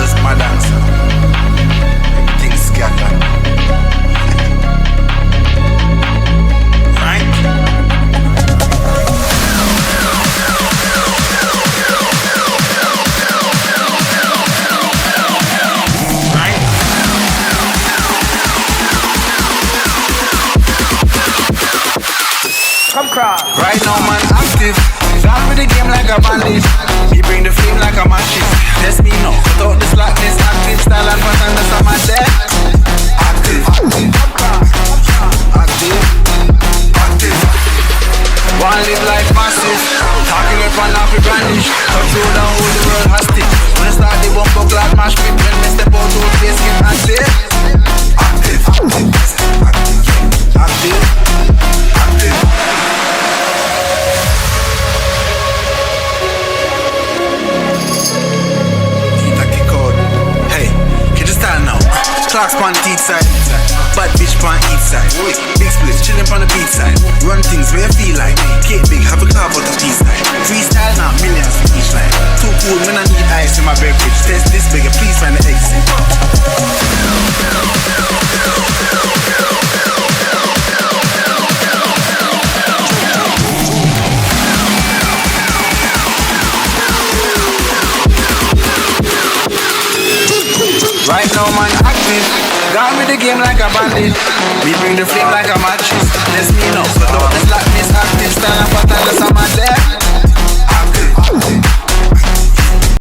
just my dancer. Everything's scattered. Right? Right? Come cross. Right now, man, active. Start with the game like a bandit. Me bring the flame like a matches. Test me now. Cut out the slackness. Active style and pattern. That's how my dead. Active. Active. Active. One live life massive. Talking up and off the brandish. Touch road and hold the world hostage. When I start the bumper clad mash pit. When me step out to a place, get active. Active. Active. Active. Active. Clocks on the teeth side, bad bitch on each side. Big splits, chillin' on the beach side. Run things where you feel like. Cake big, have a carve out the peace line. Freestyle now, millions for each line. Too cool, man, I need ice in my beverage. Test this bigger, please find the exit. Right now, man, active. Got me the game like a bandit. We bring the flame like a matches. Let's me know. So don't slack this active style and pattern. That's how my death.